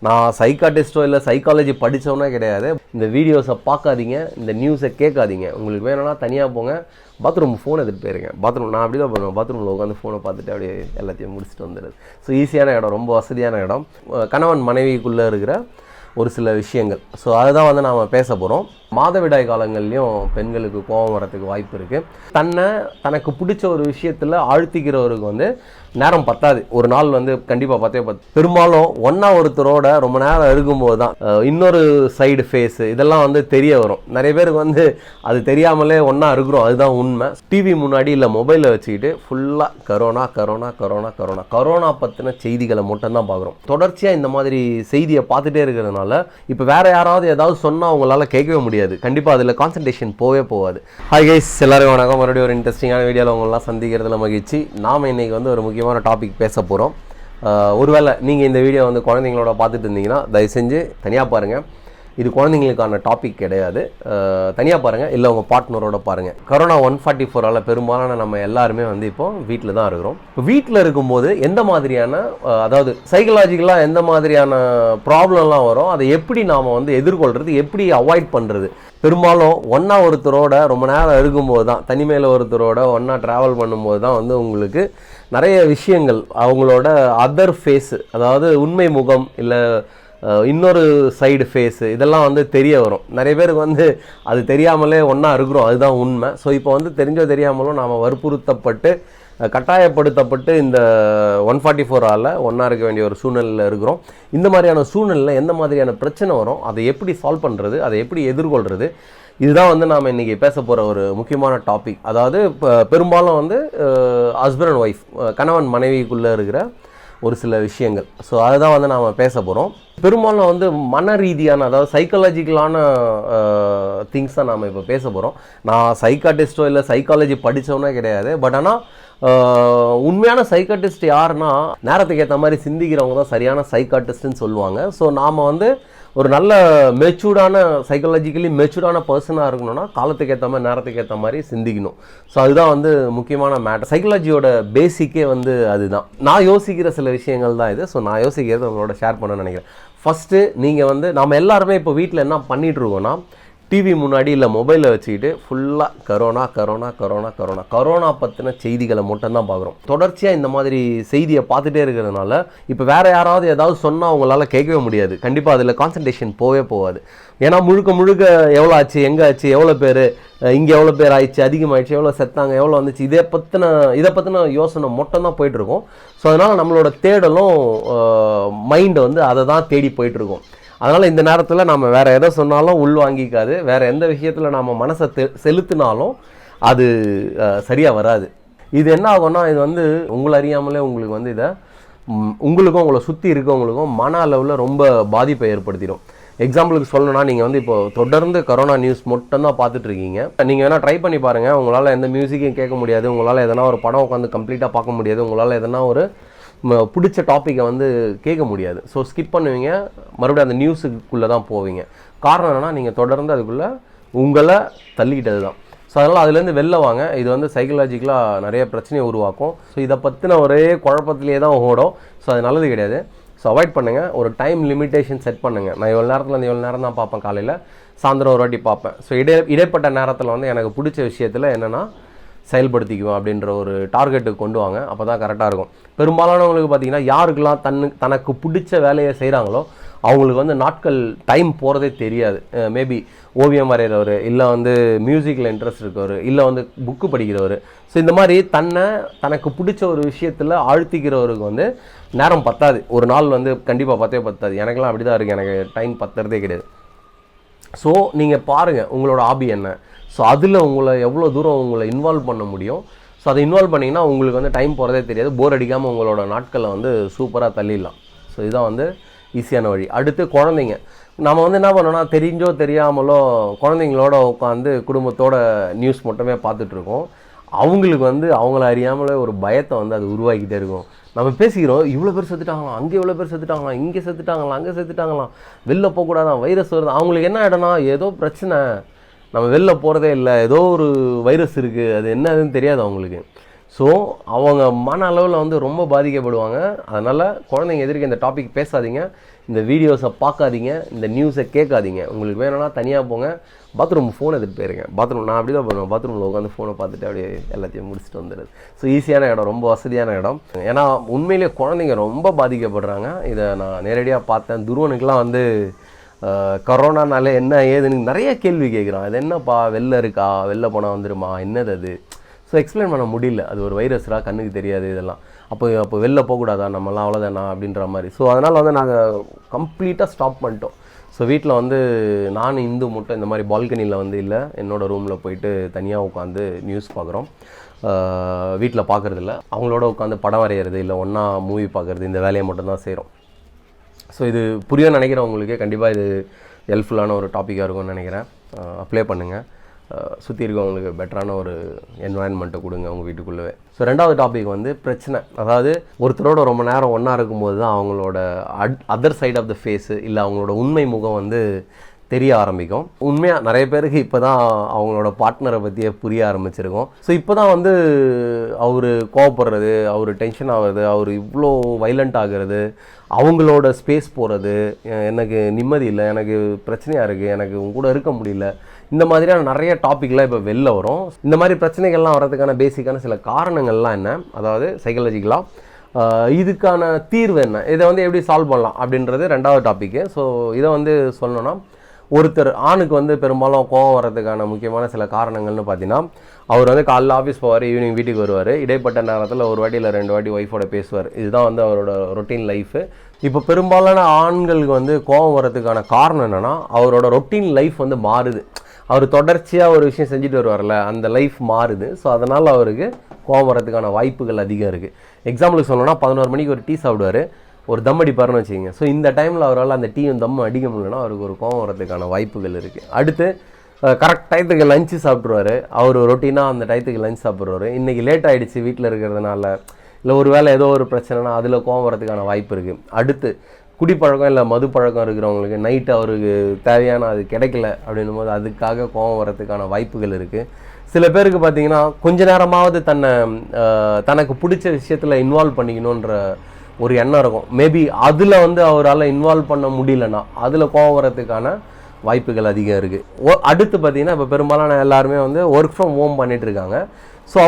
நான் சைக்காட்டிஸ்ட்டோ இல்லை சைக்காலஜி படித்தவனே கிடையாது. இந்த வீடியோஸை பார்க்காதீங்க, இந்த நியூஸை கேட்காதீங்க. உங்களுக்கு வேணும்னா தனியாக போங்க, பாத்ரூம் ஃபோன் எடுத்துகிட்டு போயிருங்க. பாத்ரூம் நான் அப்படி தான் பண்ணுவேன், பாத்ரூமில் உட்காந்து ஃபோனை பார்த்துட்டு அப்படியே எல்லாத்தையும் முடிச்சுட்டு வந்துடுது. ஸோ ஈஸியான இடம், ரொம்ப வசதியான இடம். கணவன் மனைவிக்குள்ளே இருக்கிற ஒரு சில விஷயங்கள். ஸோ அதுதான் வந்து நாம் பேச போகிறோம். மாதவிடாய் காலங்கள்லையும் பெண்களுக்கு கோபம் வரத்துக்கு வாய்ப்பு இருக்குது. தனக்கு பிடிச்ச ஒரு விஷயத்தில் ஆழ்த்திக்கிறவருக்கு வந்து நேரம் பத்தாது. ஒரு நாள் வந்து கண்டிப்பாக பார்த்தே பெரும்பாலும் ஒன்றா ஒருத்தரோட ரொம்ப நேரம் இருக்கும்போது தான் இன்னொரு சைடு ஃபேஸு இதெல்லாம் வந்து தெரிய வரும். நிறைய பேருக்கு வந்து அது தெரியாமலே ஒன்றா இருக்கிறோம், அதுதான் உண்மை. டிவி முன்னாடி இல்லை மொபைலில் வச்சுக்கிட்டு ஃபுல்லாக corona corona corona corona corona பற்றின செய்திகளை மட்டும்தான் பார்க்குறோம். தொடர்ச்சியாக இந்த மாதிரி செய்தியை பார்த்துட்டே இருக்கிறதுனால இப்போ வேறு யாராவது ஏதாவது சொன்னால் அவங்களால கேட்கவே முடியாது. கண்டிப்பாக அதில் கான்சன்ட்ரேஷன் போகாது. ஹாய் கைஸ், எல்லாரும் வணக்கம். மறுபடியும் ஒரு இன்ட்ரெஸ்டிங்கான வீடியோவில் உங்களெலாம் சந்திக்கிறதுல மகிழ்ச்சி. நாம் இன்றைக்கி வந்து ஒரு முக்கியமான டாபிக் பேச போகிறோம். ஒருவேளை நீங்கள் இந்த வீடியோ வந்து குழந்தைங்களோட பார்த்துட்டு இருந்தீங்கன்னா தயவு செஞ்சு தனியாக பாருங்கள். இது குழந்தைங்களுக்கான டாபிக் கிடையாது. தனியாக பாருங்கள், இல்லை உங்கள் பார்ட்னரோட பாருங்கள். கரோனா 144ஆல் பெரும்பாலான நம்ம எல்லாருமே வந்து இப்போ வீட்டில் தான் இருக்கிறோம். இப்போ வீட்டில் இருக்கும்போது எந்த மாதிரியான அதாவது சைக்கலாஜிக்கலாக எந்த மாதிரியான ப்ராப்ளம்லாம் வரும், அதை எப்படி நாம் வந்து எதிர்கொள்கிறது, எப்படி அவாய்ட் பண்ணுறது. பெரும்பாலும் ஒன்றா ஒருத்தரோட ரொம்ப நேரம் இருக்கும்போது தான், தனிமையில் ஒருத்தரோட ஒன்றா ட்ராவல் பண்ணும்போது தான் வந்து உங்களுக்கு நிறைய விஷயங்கள் அவங்களோட அதர் ஃபேஸு, அதாவது உண்மை முகம் இல்லை இன்னொரு சைடு ஃபேஸு இதெல்லாம் வந்து தெரிய வரும். நிறைய பேருக்கு வந்து அது தெரியாமலே ஒன்றா இருக்கிறோம், அதுதான் உண்மை. ஸோ இப்போ வந்து தெரிஞ்சோ தெரியாமலும் நாம் வற்புறுத்தப்பட்டு கட்டாயப்படுத்தப்பட்டு இந்த 144ஆல் ஒன்றா இருக்க வேண்டிய ஒரு சூழ்நிலையில் இருக்கிறோம். இந்த மாதிரியான சூழ்நிலையில் எந்த மாதிரியான பிரச்சனை வரும், அதை எப்படி சால்வ் பண்ணுறது, அதை எப்படி எதிர்கொள்கிறது, இதுதான் வந்து நாம் இன்றைக்கி பேச போகிற ஒரு முக்கியமான டாபிக். அதாவது பெரும்பாலும் வந்து ஹஸ்பண்ட் அண்ட் ஒய்ஃப், கணவன் மனைவிக்குள்ளே இருக்கிற ஒரு சில விஷயங்கள். ஸோ அதுதான் வந்து நாம் பேச போகிறோம். பெரும்பாலும் வந்து மன ரீதியான, அதாவது சைக்காலஜிக்கலான திங்ஸ் தான் நாம் இப்போ பேச போகிறோம். நான் சைக்காட்டிஸ்ட்டோ இல்லை சைக்காலஜி படித்தவனே கிடையாது. பட் ஆனால் உண்மையான சைக்காட்டிஸ்ட் யாருன்னா நேரத்துக்கு ஏற்ற மாதிரி சிந்திக்கிறவங்க தான் சரியான சைக்காட்டிஸ்ட்னு சொல்லுவாங்க. ஸோ நாம் வந்து ஒரு நல்ல மெச்சூர்டான, சைக்காலஜிக்கலி மெச்சூர்டான பர்சனாக இருக்கணும்னா காலத்துக்கு ஏற்ற மாதிரி நேரத்துக்கு ஏற்ற மாதிரி சிந்திக்கணும். ஸோ அதுதான் வந்து முக்கியமான மேட்டர். சைக்காலஜியோட பேசிக்கே வந்து அதுதான். நான் யோசிக்கிற சில விஷயங்கள் தான் இது. ஸோ நான் யோசிக்கிறது உங்களோட ஷேர் பண்ணணும்னு நினைக்கிறேன். ஃபஸ்ட்டு நீங்கள் வந்து நம்ம எல்லாருமே இப்போ வீட்டில் என்ன பண்ணிகிட்ருக்கோன்னா டிவி முன்னாடி இல்லை மொபைலில் வச்சுக்கிட்டு ஃபுல்லாக corona corona corona corona corona பற்றின செய்திகளை மட்டும்தான் பார்க்குறோம். தொடர்ச்சியாக இந்த மாதிரி செய்தியை பார்த்துட்டே இருக்கிறதுனால இப்போ வேறு யாராவது ஏதாவது சொன்னால் அவங்களால கேட்கவே முடியாது. கண்டிப்பாக அதில் கான்சன்ட்ரேஷன் போகாது. ஏன்னா முழுக்க எவ்வளோ ஆச்சு, எங்கே ஆச்சு, எவ்வளோ பேர், இங்கே எவ்வளோ பேர் ஆயிடுச்சு, அதிகமாகிடுச்சு, எவ்வளோ செத்தாங்க, எவ்வளோ வந்துச்சு, இதை பற்றின யோசனை மட்டும்தான் போயிட்டுருக்கோம். ஸோ அதனால் நம்மளோட தேடலும் மைண்டு வந்து அதை தான் தேடி போயிட்டுருக்கோம். அதனால் இந்த நேரத்தில் நம்ம வேறு எதை சொன்னாலும் உள்வாங்கிக்காது. வேறு எந்த விஷயத்தில் நம்ம மனசை செலுத்தினாலும் அது சரியாக வராது. இது என்ன ஆகும்னா, இது வந்து உங்களை அறியாமலே உங்களுக்கு வந்து இதை உங்களுக்கும் உங்களை சுற்றி இருக்கவங்களுக்கும் மன அளவில் ரொம்ப பாதிப்பை ஏற்படுத்திடும். எக்ஸாம்பிளுக்கு சொல்லணும்னா, நீங்கள் வந்து இப்போ தொடர்ந்து கரோனா நியூஸ் மட்டும்தான் பார்த்துட்ருக்கீங்க. நீங்கள் வேணால் ட்ரை பண்ணி பாருங்கள். உங்களால் எந்த மியூசிக்கையும் கேட்க முடியாது, உங்களால் எதனா ஒரு படம் உட்காந்து கம்ப்ளீட்டாக பார்க்க முடியாது, உங்களால் எதனா ஒரு பிடிச்ச டாப்பிக்கை வந்து கேட்க முடியாது. ஸோ ஸ்கிப் பண்ணுவீங்க, மறுபடியும் அந்த நியூஸுக்குள்ளே தான் போவீங்க. காரணம் என்னென்னா, நீங்கள் தொடர்ந்து அதுக்குள்ளே உங்களை தள்ளிக்கிட்டது தான். ஸோ அதனால் அதுலேருந்து வெளில வாங்க. இது வந்து சைக்கலாஜிக்கலாக நிறைய பிரச்சனையை உருவாக்கும். ஸோ இதை பற்றின ஒரே குழப்பத்திலே தான் ஓடும். ஸோ அது நல்லது கிடையாது. ஸோ அவாய்ட் பண்ணுங்கள். ஒரு டைம் லிமிட்டேஷன் செட் பண்ணுங்கள். நான் இவ்வளோ நேரத்தில் அந்த இவ்வளோ நேரம் தான் பார்ப்பேன், காலையில் சாயந்தரம் ஒரு வாட்டி பார்ப்பேன். ஸோ இடைப்பட்ட நேரத்தில் வந்து எனக்கு பிடிச்ச விஷயத்தில் என்னென்னா செயல்படுத்திக்குவோம் அப்படின்ற ஒரு டார்கெட்டுக்கு கொண்டு வாங்க. அப்போ தான் கரெக்டாக இருக்கும். பெரும்பாலானவங்களுக்கு பார்த்திங்கன்னா, யாருக்கெல்லாம் தனக்கு பிடிச்ச வேலையை செய்கிறாங்களோ அவங்களுக்கு வந்து நாட்கள் டைம் போகிறதே தெரியாது. மேபி ஓவியம் வரைகிறவர், இல்லை வந்து மியூசிக்கில் இன்ட்ரெஸ்ட் இருக்கவர், இல்லை வந்து புக்கு படிக்கிறவர். ஸோ இந்த மாதிரி தனக்கு பிடிச்ச ஒரு விஷயத்தில் ஆழ்த்திக்கிறவருக்கு வந்து நேரம் பத்தாது. ஒரு நாள் வந்து கண்டிப்பாக பத்தாது. எனக்கெல்லாம் அப்படி தான் இருக்குது. எனக்கு டைம் பத்துறதே கிடையாது. ஸோ நீங்கள் பாருங்கள் உங்களோட ஹாபி என்ன. ஸோ அதில் உங்களை எவ்வளோ தூரம் உங்களை இன்வால்வ் பண்ண முடியும். ஸோ அதை இன்வால்வ் பண்ணிங்கன்னா உங்களுக்கு வந்து டைம் போகிறதே தெரியாது. போர் அடிக்காமல் உங்களோட நாட்களை வந்து சூப்பராக தள்ளிடலாம். ஸோ இதுதான் வந்து ஈஸியான வழி. அடுத்து குழந்தைங்க. நம்ம வந்து என்ன பண்ணோன்னா, தெரிஞ்சோ தெரியாமலோ குழந்தைங்களோட உட்காந்து குடும்பத்தோட நியூஸ் மட்டுமே பார்த்துட்ருக்கோம். அவங்களுக்கு வந்து அவங்கள அறியாமலே ஒரு பயத்தை வந்து அது உருவாக்கிட்டே இருக்கும். நம்ம பேசிக்கிறோம், இவ்வளோ பேர் செத்துட்டாங்களாம், அங்கே எவ்வளோ பேர் செத்துட்டாங்களாம், இங்கே செத்துட்டாங்களாம், அங்கே செத்துட்டாங்களாம், வெளில போகக்கூடாதான், வைரஸ் வருது. அவங்களுக்கு என்ன ஆகிடும்னா, ஏதோ பிரச்சனை, நம்ம வெளில போகிறதே இல்லை, ஏதோ ஒரு வைரஸ் இருக்குது, அது என்னதுன்னு தெரியாது அவங்களுக்கு. ஸோ அவங்க மன அளவில் வந்து ரொம்ப பாதிக்கப்படுவாங்க. அதனால் குழந்தைங்க எதிர்க்க இந்த டாபிக் பேசாதீங்க. இந்த வீடியோஸை பார்க்காதீங்க, இந்த நியூஸை கேட்காதீங்க. உங்களுக்கு வேணும்னா தனியாக போங்க, பாத்ரூம் ஃபோன் எடுத்துகிட்டு போயிருங்க. பாத்ரூம் நான் அப்படி தான் பண்ணுவேன், பாத்ரூமில் உட்காந்து ஃபோனை பார்த்துட்டு அப்படியே எல்லாத்தையும் முடிச்சுட்டு வந்துடுது. ஸோ ஈஸியான இடம், ரொம்ப வசதியான இடம். ஏன்னா உண்மையிலேயே குழந்தைங்க ரொம்ப பாதிக்கப்படுறாங்க. இதை நான் நேரடியாக பார்த்தேன். துருவனுக்கெலாம் வந்து கொரோனானால என்ன ஏதுன்னு நிறைய கேள்வி கேட்குறான். அது என்னப்பா, வெளில இருக்கா, வெளில போனால் வந்துடுமா, என்னது அது? ஸோ எக்ஸ்பிளைன் பண்ண முடியல. அது ஒரு வைரஸ்ரா, கண்ணுக்கு தெரியாது இதெல்லாம். அப்போ வெளில போகக்கூடாதா, நம்மலாம் அவ்வளோதானா அப்படின்ற மாதிரி. ஸோ அதனால் வந்து நாங்கள் கம்ப்ளீட்டாக ஸ்டாப் பண்ணிட்டோம். ஸோ வீட்டில் வந்து நான் இந்து மட்டும் இந்த மாதிரி பால்கனியில் வந்து இல்லை, என்னோடய ரூமில் போயிட்டு தனியாக உட்காந்து நியூஸ் பார்க்குறோம். வீட்டில் பார்க்குறதில்ல, அவங்களோட உட்காந்து படம் வரைகிறது இல்லை ஒன்றா மூவி பார்க்குறது, இந்த வேலையை மட்டும்தான் செய்கிறோம். ஸோ இது புரியும் நினைக்கிறவங்களுக்கு கண்டிப்பாக இது ஹெல்ப்ஃபுல்லான ஒரு டாப்பிக்காக இருக்கும்னு நினைக்கிறேன். அப்ளை பண்ணுங்கள். சுற்றி இருக்கவங்களுக்கு பெட்டரான ஒரு என்வாயன்மெண்ட்டை கொடுங்க உங்கள் வீட்டுக்குள்ளவே. ஸோ ரெண்டாவது டாபிக் வந்து பிரச்சனை. அதாவது ஒருத்தரோட ரொம்ப நேரம் ஒன்றா இருக்கும்போது தான் அவங்களோட other side of the face இல்லை அவங்களோட உண்மை முகம் வந்து தெரிய ஆரம்பிக்கும். உண்மையாக நிறைய பேருக்கு இப்போ தான் அவங்களோட பார்ட்னரை பற்றியே புரிய ஆரம்பிச்சிருக்கோம். ஸோ இப்போ தான் வந்து அவர் கோவப்படுறது, அவர் டென்ஷன் ஆகிறது, அவர் இவ்வளோ வைலண்ட் ஆகிறது, அவங்களோட ஸ்பேஸ் போகிறது, எனக்கு நிம்மதி இல்லை, எனக்கு பிரச்சனையாக இருக்குது, எனக்கு உங்க கூட இருக்க முடியல, இந்த மாதிரியான நிறைய டாப்பிக்லாம் இப்போ வெளில வரும். இந்த மாதிரி பிரச்சனைகள்லாம் வர்றதுக்கான பேசிக்கான சில காரணங்கள்லாம் என்ன, அதாவது சைக்காலஜிக்கலாக இதுக்கான தீர்வு என்ன, இதை வந்து எப்படி சால்வ் பண்ணலாம் அப்படின்றது ரெண்டாவது டாப்பிக்கு. ஸோ இதை வந்து சொல்லணும்னா, ஒருத்தர் ஆணுக்கு வந்து பெரும்பாலும் கோவம் வர்றதுக்கான முக்கியமான சில காரணங்கள்னு பார்த்தீங்கன்னா, அவர் வந்து காலைல ஆஃபீஸ் போவார், ஈவினிங் வீட்டுக்கு வருவார், இடைப்பட்ட நேரத்தில் ஒரு வாட்டி இல்லை 2 வாட்டி ஒய்ஃபோட பேசுவார். இதுதான் வந்து அவரோட ரொட்டீன் லைஃபு. இப்போ பெரும்பாலான ஆண்களுக்கு வந்து கோவம் வர்றதுக்கான காரணம் என்னென்னா, அவரோட ரொட்டீன் லைஃப் வந்து மாறுது. அவர் தொடர்ச்சியாக ஒரு விஷயம் செஞ்சுட்டு வருவார்ல, அந்த லைஃப் மாறுது. ஸோ அதனால் அவருக்கு கோவம் வர்றதுக்கான வாய்ப்புகள் அதிகம் இருக்குது. எக்ஸாம்பிளுக்கு சொல்லணும்னா, 11 மணிக்கு ஒரு டீ சாப்பிடுவார், ஒரு தம் அடிப்பாருன்னு வச்சுக்கோங்க. ஸோ இந்த டைமில் அவரால் அந்த டீயும் தம் அடிக்க முடியலன்னா அவருக்கு ஒரு கோவம் வரதுக்கான வாய்ப்புகள் இருக்குது. அடுத்து கரெக்ட் டயத்துக்கு லஞ்சு சாப்பிட்ருவார், அவர் ரொட்டீனாக அந்த டயத்துக்கு லஞ்ச் சாப்பிட்ருவார். இன்றைக்கி லேட் ஆகிடுச்சு வீட்டில் இருக்கிறதுனால, இல்லை ஒரு வேளை ஏதோ ஒரு பிரச்சனைனா அதில் கோவம் வரதுக்கான வாய்ப்பு இருக்குது. அடுத்து குடிப்பழக்கம் இல்லை மது பழக்கம் இருக்கிறவங்களுக்கு நைட்டு அவருக்கு தேவையான அது கிடைக்கல அப்படின்னும் போது அதுக்காக கோவம் வரதுக்கான வாய்ப்புகள் இருக்குது. சில பேருக்கு பார்த்திங்கன்னா கொஞ்ச நேரமாவது தனக்கு பிடிச்ச விஷயத்தில் இன்வால்வ் பண்ணிக்கணுன்ற ஒரு எண்ணம் இருக்கும். மேபி அதில் வந்து அவரால் இன்வால்வ் பண்ண முடியலன்னா அதில் கோவம் வரதுக்கான வாய்ப்புகள் அதிகம் இருக்குது. அடுத்து பார்த்திங்கன்னா இப்போ பெரும்பாலான எல்லாருமே வந்து ஒர்க் ஃப்ரம் ஹோம் பண்ணிகிட்ருக்காங்க. ஸோ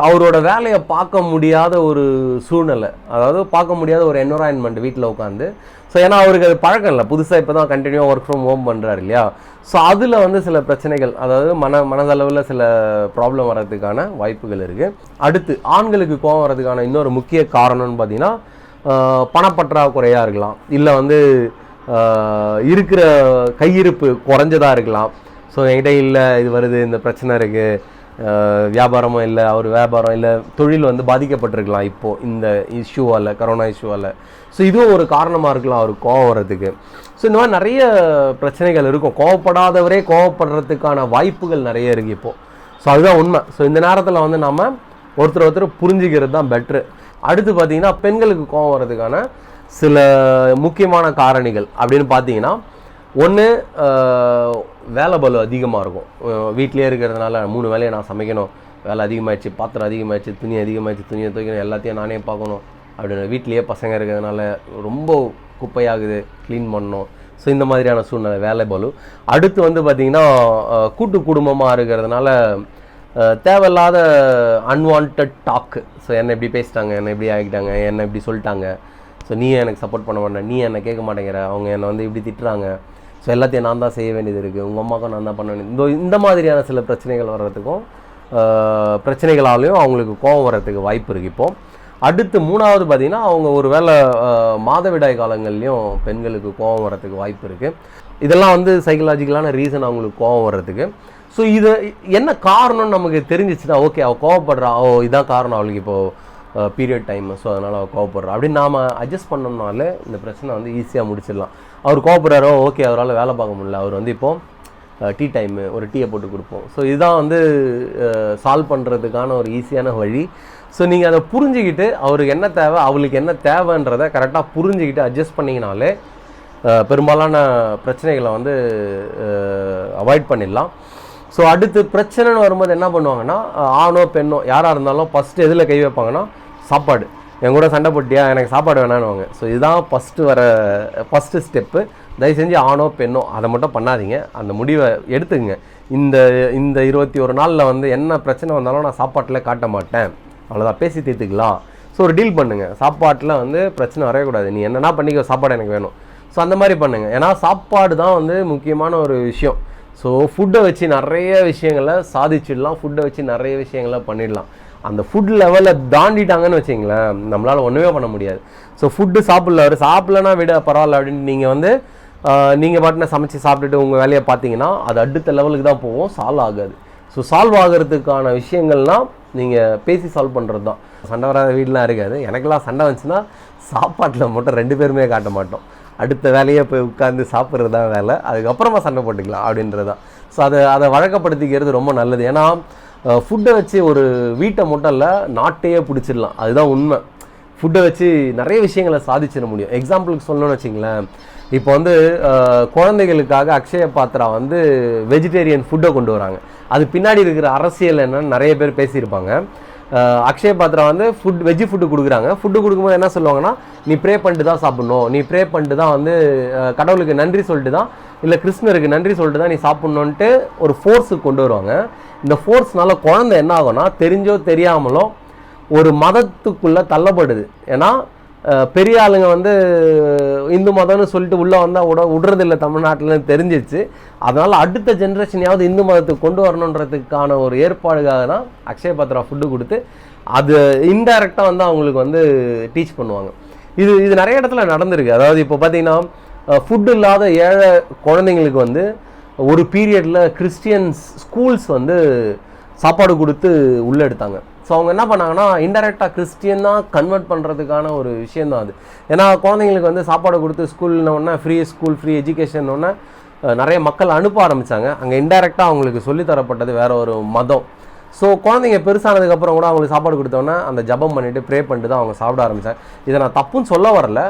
அவரோட வேலையை பார்க்க முடியாத ஒரு சூழ்நிலை, அதாவது பார்க்க முடியாத ஒரு என்வரான்மெண்ட் வீட்டில் உட்காந்து. ஸோ ஏன்னா அவருக்கு அது பழக்கம் இல்லை, புதுசாக இப்போ தான் கண்டினியூவாக ஒர்க் ஃப்ரம் ஹோம் பண்ணுறாரு இல்லையா. ஸோ அதில் வந்து சில பிரச்சனைகள், அதாவது மனதளவில் சில ப்ராப்ளம் வர்றதுக்கான வாய்ப்புகள் இருக்குது. அடுத்து ஆண்களுக்கு கோவம் வர்றதுக்கான இன்னொரு முக்கிய காரணம்னு பார்த்திங்கன்னா, பணப்பற்றாக்குறையாக இருக்கலாம், இல்லை வந்து இருக்கிற கையிருப்பு குறைஞ்சதாக இருக்கலாம். ஸோ என்கிட்ட இல்லை, இது வருது, இந்த பிரச்சனை இருக்குது, வியாபாரமும் இல்லை, அவர் வியாபாரம் இல்லை, தொழில் வந்து பாதிக்கப்பட்டிருக்கலாம் இப்போது இந்த இஷ்யூவால், கரோனா இஷ்யூவால். ஸோ இதுவும் ஒரு காரணமாக இருக்கலாம் அவர் கோவம் வர்றதுக்கு. ஸோ இந்த மாதிரி நிறைய பிரச்சனைகள் இருக்கும். கோவப்படாதவரே கோவப்படுறதுக்கான வாய்ப்புகள் நிறைய இருக்குது இப்போது. ஸோ அதுதான் உண்மை. ஸோ இந்த நேரத்தில் வந்து நம்ம ஒருத்தர் புரிஞ்சுக்கிறது தான் பெட்ரு. அடுத்து பார்த்திங்கன்னா, பெண்களுக்கு கோவம் வர்றதுக்கான சில முக்கியமான காரணிகள் அப்படின்னு பார்த்தீங்கன்னா, ஒன்று வேலை பளு அதிகமாக இருக்கும். வீட்டிலே இருக்கிறதுனால 3 வேலையை நான் சமைக்கணும், வேலை அதிகமாகிடுச்சு, பாத்திரம் அதிகமாகிடுச்சு, துணி அதிகமாகிடுச்சு, துணியை துவைக்கணும், எல்லாத்தையும் நானே பார்க்கணும் அப்படின்னு. வீட்லேயே பசங்க இருக்கிறதுனால ரொம்ப குப்பையாகுது, க்ளீன் பண்ணணும். ஸோ இந்த மாதிரியான சூழ்நிலை, வேலை பளு. அடுத்து வந்து பார்த்திங்கன்னா, கூட்டு குடும்பமாக இருக்கிறதுனால தேவையில்லாத அன்வான்ட் டாக்கு. ஸோ என்னை இப்படி பேசிட்டாங்க, என்னை இப்படி ஆகிட்டாங்க, என்னை இப்படி சொல்லிட்டாங்க, ஸோ நீ எனக்கு சப்போர்ட் பண்ண மாட்டேன், நீ என்னை கேட்க மாட்டேங்கிற, அவங்க என்னை வந்து இப்படி திட்டுறாங்க, ஸோ எல்லாத்தையும் நான் தான் செய்ய வேண்டியது இருக்குது, உங்கள் அம்மாவுக்கும் நான் தான் பண்ண வேண்டியது. இந்த மாதிரியான சில பிரச்சனைகள் வர்றதுக்கும் பிரச்சனைகளாலையும் அவங்களுக்கு கோபம் வர்றதுக்கு வாய்ப்பு இருக்குது இப்போது. அடுத்து 3வது பார்த்திங்கன்னா, அவங்க ஒரு வேளை மாதவிடாய் காலங்கள்லேயும் பெண்களுக்கு கோபம் வர்றதுக்கு வாய்ப்பு இருக்குது. இதெல்லாம் வந்து சைக்கலாஜிக்கலான ரீசன் அவங்களுக்கு கோபம் வர்றதுக்கு. ஸோ இது என்ன காரணம்னு நமக்கு தெரிஞ்சிச்சுன்னா, ஓகே அவள் கோவப்படுறா, இதான் காரணம் அவளுக்கு இப்போது பீரியட் டைம், ஸோ அதனால் அவள் கோவப்படுறா அப்படின்னு நாம் அட்ஜஸ்ட் பண்ணோம்னாலே இந்த பிரச்சனை வந்து ஈஸியாக முடிச்சிடலாம். அவர் கோவப்படுறாரோ, ஓகே அவரால் வேலை பார்க்க முடியல, அவர் வந்து இப்போது டீ டைமு, ஒரு டீயை போட்டு கொடுப்போம். ஸோ இதுதான் வந்து சால்வ் பண்ணுறதுக்கான ஒரு ஈஸியான வழி. ஸோ நீங்கள் அதை புரிஞ்சுக்கிட்டு அவருக்கு என்ன தேவை, அவளுக்கு என்ன தேவைன்றதை கரெக்டாக புரிஞ்சுக்கிட்டு அட்ஜஸ்ட் பண்ணிங்கனாலே பெரும்பாலான பிரச்சனைகளை வந்து அவாய்ட் பண்ணிடலாம். ஸோ அடுத்து பிரச்சனைன்னு வரும்போது என்ன பண்ணுவாங்கன்னா, ஆணோ பெண்ணோ யாராக இருந்தாலும் ஃபஸ்ட்டு எதில் கை வைப்பாங்கன்னா, சாப்பாடு. என் கூட சண்டை போட்டியா எனக்கு சாப்பாடு வேணான்னு. ஸோ இதுதான் ஃபஸ்ட்டு ஸ்டெப்பு. தயவு செஞ்சு ஆணோ பெண்ணோ அதை மட்டும் பண்ணாதீங்க. அந்த முடிவை எடுத்துங்க. இந்த 21 நாளில் வந்து என்ன பிரச்சனை வந்தாலும் நான் சாப்பாட்டில் காட்ட மாட்டேன், அவ்வளோதான், பேசி தீர்த்துக்கலாம். ஸோ ஒரு டீல் பண்ணுங்கள். சாப்பாட்டில் வந்து பிரச்சனை வரக்கூடாது, நீ என்னென்னா பண்ணிக்க, சாப்பாடு எனக்கு வேணும். ஸோ அந்த மாதிரி பண்ணுங்கள். ஏன்னா சாப்பாடு தான் வந்து முக்கியமான ஒரு விஷயம். ஸோ ஃபுட்டை வச்சு நிறைய விஷயங்களை சாதிச்சிடலாம், ஃபுட்டை வச்சு நிறைய விஷயங்களை பண்ணிடலாம். அந்த ஃபுட் லெவலில் தாண்டிட்டாங்கன்னு வச்சிங்களேன், நம்மளால் ஒன்றுமே பண்ண முடியாது. ஸோ ஃபுட்டு சாப்பிட்லன்னா விட பரவாயில்ல அப்படின்ட்டு நீங்கள் வந்து நீங்கள் பாட்டின சமைச்சு சாப்பிட்டுட்டு உங்கள் வேலையை பார்த்தீங்கன்னா அது அடுத்த லெவலுக்கு தான் போவோம், சால்வ் ஆகாது. ஸோ சால்வ் ஆகிறதுக்கான விஷயங்கள்லாம் நீங்கள் பேசி சால்வ் பண்ணுறது தான். சண்டை வராத வீடெலாம் இருக்காது. எனக்கெல்லாம் சண்டை வந்துச்சுன்னா சாப்பாட்டில் மட்டும் 2 பேருமே காட்ட மாட்டோம். அடுத்த வேலையை போய் உட்காந்து சாப்பிட்றது தான் வேலை, அதுக்கப்புறமா சண்டை போட்டுக்கலாம் அப்படின்றது தான். ஸோ அதை வழக்கப்படுத்திக்கிறது ரொம்ப நல்லது. ஏன்னா ஃபுட்டை வச்சு ஒரு வீட்டை மட்டும் இல்லை, நாட்டையே பிடிச்சிடலாம். அதுதான் உண்மை. ஃபுட்டை வச்சு நிறைய விஷயங்களை சாதிச்சிட முடியும். எக்ஸாம்பிளுக்கு சொல்லணும்னு வச்சிங்களேன், இப்போ வந்து குழந்தைகளுக்காக அக்ஷய பாத்ரா வந்து வெஜிடேரியன் ஃபுட்டை கொண்டு வராங்க. அது பின்னாடி இருக்கிற அரசியல் என்னன்னு நிறைய பேர் பேசியிருப்பாங்க. அக்ஷய பாத்ரா வந்து வெஜ்ஜு ஃபுட்டு கொடுக்குறாங்க. ஃபுட்டு கொடுக்கும்போது என்ன சொல்லுவாங்கன்னா, நீ ப்ரே பண்ணிட்டு தான் சாப்பிட்ணும், நீ ப்ரே பண்ணிட்டு தான் வந்து கடவுளுக்கு நன்றி சொல்லிட்டு தான், இல்லை கிருஷ்ணருக்கு நன்றி சொல்லிட்டு தான் நீ சாப்பிட்ணுன்ட்டு ஒரு ஃபோர்ஸுக்கு கொண்டு வருவாங்க. இந்த ஃபோர்ஸ்னால குழந்தை என்ன ஆகும்னா, தெரிஞ்சோ தெரியாமலோ ஒரு மதத்துக்குள்ளே தள்ளப்படுது. ஏன்னா பெரிய ஆளுங்க வந்து இந்து மதம்னு சொல்லிட்டு உள்ளே வந்தால் விடுறதில்லை தமிழ்நாட்டில்னு தெரிஞ்சிச்சு. அதனால் அடுத்த ஜென்ரேஷனையாவது இந்து மதத்துக்கு கொண்டு வரணுன்றதுக்கான ஒரு ஏற்பாடுக்காக தான் அக்ஷய பாத்ரா ஃபுட்டு கொடுத்து அது இன்டைரக்டாக வந்து அவங்களுக்கு வந்து டீச் பண்ணுவாங்க. இது நிறைய இடத்துல நடந்திருக்கு. அதாவது இப்போ பார்த்தீங்கன்னா ஃபுட்டு இல்லாத ஏழை குழந்தைங்களுக்கு வந்து ஒரு பீரியடில் கிறிஸ்டியன்ஸ் ஸ்கூல்ஸ் வந்து சாப்பாடு கொடுத்து உள்ளே எடுத்தாங்க. ஸோ அவங்க என்ன பண்ணாங்கன்னா, இன்டெரக்டாக கிறிஸ்டியனாக கன்வெர்ட் பண்ணுறதுக்கான ஒரு விஷயந்தான் அது. ஏன்னா குழந்தைங்களுக்கு வந்து சாப்பாடு கொடுத்து ஸ்கூல்னோடனே ஃப்ரீ ஸ்கூல், ஃப்ரீ எஜுகேஷன்னொன்னே நிறைய மக்கள் அனுப்ப ஆரம்பித்தாங்க. அங்கே இன்டெரக்டாக அவங்களுக்கு சொல்லித்தரப்பட்டது வேறு ஒரு மதம். ஸோ குழந்தைங்க பெருசானதுக்கப்புறம் கூட அவங்களுக்கு சாப்பாடு கொடுத்தோன்னே அந்த ஜபம் பண்ணிவிட்டு ப்ரே பண்ணிட்டு தான் அவங்க சாப்பிட ஆரம்பித்தாங்க. இதை நான் தப்புன்னு சொல்ல வரல,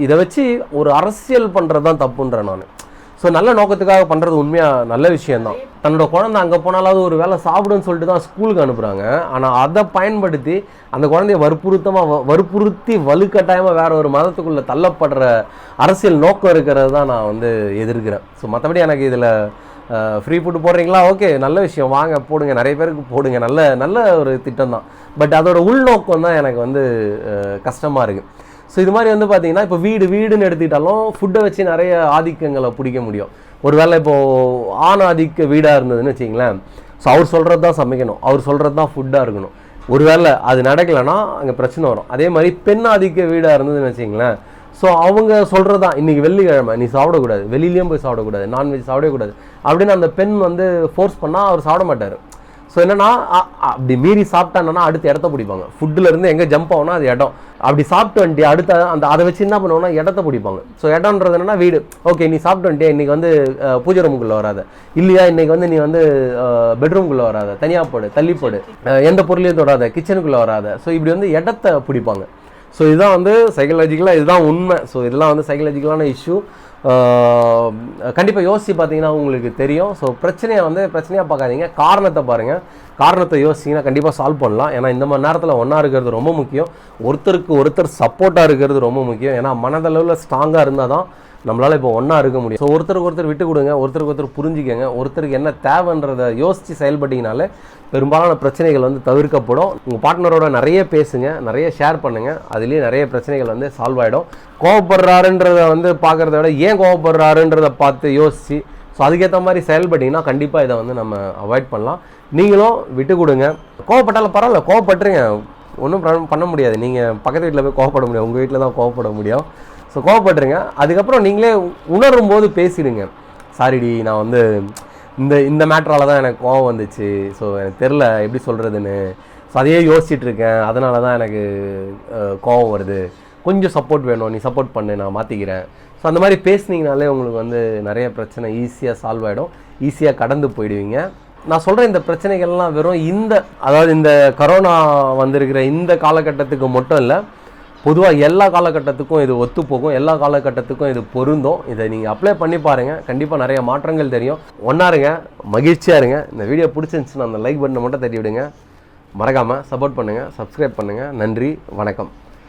இதை வச்சு ஒரு அரசியல் பண்ணுறது தான் தப்புன்றேன் நான். ஸோ நல்ல நோக்கத்துக்காக பண்ணுறது உண்மையாக நல்ல விஷயந்தான். தன்னோட குழந்தை அங்கே போனாலாவது ஒரு வேலை சாப்பிடுன்னு சொல்லிட்டு தான் ஸ்கூலுக்கு அனுப்புகிறாங்க. ஆனால் அதை பயன்படுத்தி அந்த குழந்தைய வற்புறுத்தி வலுக்கட்டாயமாக வேற ஒரு மதத்துக்குள்ளே தள்ளப்படுற அரசியல் நோக்கம் இருக்கிறது தான் நான் வந்து எதிர்க்கிறேன். ஸோ மற்றபடி எனக்கு இதில் ஃப்ரீ ஃபுட்டு போடுறீங்களா, ஓகே, நல்ல விஷயம், வாங்க போடுங்க, நிறைய பேருக்கு போடுங்க, நல்ல ஒரு திட்டம் தான். பட் அதோட உள்நோக்கம் தான் எனக்கு வந்து கஷ்டமாக இருக்குது. ஸோ இது மாதிரி வந்து பார்த்தீங்கன்னா, இப்போ வீடுன்னு எடுத்துக்கிட்டாலும் ஃபுட்டை வச்சு நிறைய ஆதிக்கங்களை பிடிக்க முடியும். ஒரு வேளை இப்போது ஆண் ஆதிக்க வீடாக இருந்ததுன்னு வச்சிங்களேன், ஸோ அவர் சொல்கிறது தான் சமைக்கணும், அவர் சொல்கிறது தான் ஃபுட்டாக இருக்கணும். ஒரு வேளை அது நடக்கலைன்னா அங்கே பிரச்சனை வரும். அதே மாதிரி பெண் ஆதிக்க வீடாக இருந்ததுன்னு வச்சிங்களேன், ஸோ அவங்க சொல்கிறது தான், இன்றைக்கி வெள்ளிக்கிழமை நீ சாப்பிடக்கூடாது, வெளியிலையும் போய் சாப்பிடக்கூடாது, நான்வெஜ் சாப்பிடக்கூடாது அப்படின்னு அந்த பெண் வந்து ஃபோர்ஸ் பண்ணால் அவர் சாப்பிட மாட்டார். ஸோ என்னன்னா, அப்படி மீறி சாப்பிட்டான்னா அடுத்த இடத்த பிடிப்பாங்க. ஃபுட்டுலேருந்து எங்கே ஜம்ப் ஆகுனா அது இடம். அப்படி சாப்பிட்டு வந்துட்டு அடுத்த அதை வச்சு என்ன பண்ணுவோம்னா இடத்த பிடிப்பாங்க. ஸோ இடம்ன்றது என்னன்னா வீடு. ஓகே, நீ சாப்பிட்டு வந்துட்டே, இன்றைக்கி வந்து பூஜை ரூமுக்குள்ளே வராத, இல்லையா இன்றைக்கி வந்து நீ வந்து பெட்ரூம்குள்ளே வராத, தனியாக போடு, தள்ளிப்போடு, எந்த பொருளையும் தொடாத, கிச்சனுக்குள்ளே வராத. ஸோ இப்படி வந்து இடத்த பிடிப்பாங்க. ஸோ இதுதான் வந்து சைக்கலாஜிக்கலாக இதுதான் உண்மை. ஸோ இதெல்லாம் வந்து சைக்கலாஜிக்கலான இஷ்யூ. கண்டிப்பாக யோசித்து பார்த்தீங்கன்னா உங்களுக்கு தெரியும். ஸோ பிரச்சனையாக பார்க்காதீங்க, காரணத்தை பாருங்கள். காரணத்தை யோசிச்சிங்கன்னா கண்டிப்பாக சால்வ் பண்ணலாம். ஏன்னா இந்த மாதிரி நேரத்தில் ஒன்றா இருக்கிறது ரொம்ப முக்கியம். ஒருத்தருக்கு ஒருத்தர் சப்போர்ட்டாக இருக்கிறது ரொம்ப முக்கியம். ஏன்னா மனதளவில் ஸ்ட்ராங்காக இருந்தால் தான் நம்மளால் இப்போ ஒன்றா இருக்க முடியும். ஸோ ஒருத்தருக்கு ஒருத்தர் விட்டு கொடுங்க, ஒருத்தருக்கு ஒருத்தர் புரிஞ்சிக்கங்க, ஒருத்தருக்கு என்ன தேவைன்றதை யோசித்து செயல்பட்டிங்கனாலே பெரும்பாலான பிரச்சனைகள் வந்து தவிர்க்கப்படும். உங்கள் பார்ட்னரோட நிறைய பேசுங்க, நிறைய ஷேர் பண்ணுங்கள், அதுலேயே நிறைய பிரச்சனைகள் வந்து சால்வ் ஆகிடும். கோவப்படுறாருன்றதை வந்து பார்க்குறத விட ஏன் கோவப்படுறாருன்றதை பார்த்து யோசித்து ஸோ அதுக்கேற்ற மாதிரி செயல்பட்டிங்கன்னா கண்டிப்பாக இதை வந்து நம்ம அவாய்ட் பண்ணலாம். நீங்களும் விட்டு கொடுங்க. கோவப்பட்டாலும் பரவாயில்ல, கோவப்பட்டுருங்க, ஒன்றும் பண்ண முடியாது. நீங்கள் பக்கத்து வீட்டில் போய் கோவப்பட முடியும், உங்கள் வீட்டில் தான் கோவப்பட முடியும். ஸோ கோவப்பட்டுருங்க. அதுக்கப்புறம் நீங்களே உணரும் போது பேசிடுங்க, சாரிடி நான் வந்து இந்த மேட்டரால் தான் எனக்கு கோவம் வந்துச்சு, ஸோ எனக்கு தெரில எப்படி சொல்கிறதுன்னு, ஸோ அதையே யோசிச்சுட்ருக்கேன், அதனால தான் எனக்கு கோவம் வருது, கொஞ்சம் சப்போர்ட் வேணும், நீ சப்போர்ட் பண்ணு, நான் மாற்றிக்கிறேன். ஸோ அந்த மாதிரி பேசுனீங்கனாலே உங்களுக்கு வந்து நிறைய பிரச்சனை ஈஸியாக சால்வ் ஆகிடும், ஈஸியாக கடந்து போயிடுவீங்க. நான் சொல்கிற இந்த பிரச்சனைகள்லாம் வெறும் அதாவது இந்த கரோனா வந்திருக்கிற இந்த காலகட்டத்துக்கு மட்டும் இல்லை, பொதுவாக எல்லா காலகட்டத்துக்கும் இது ஒத்து போகும், எல்லா காலகட்டத்துக்கும் இது பொருந்தும். இதை நீங்கள் அப்ளை பண்ணி பாருங்கள், கண்டிப்பாக நிறைய மாற்றங்கள் தெரியும். ஒன்றா இருங்க, மகிழ்ச்சியாக இருங்க. இந்த வீடியோ பிடிச்சிருந்துச்சுன்னா அந்த லைக் பட்டனை மட்டும் தட்டி விடுங்க. மறக்காமல் சப்போர்ட் பண்ணுங்கள், சப்ஸ்கிரைப் பண்ணுங்கள். நன்றி, வணக்கம்.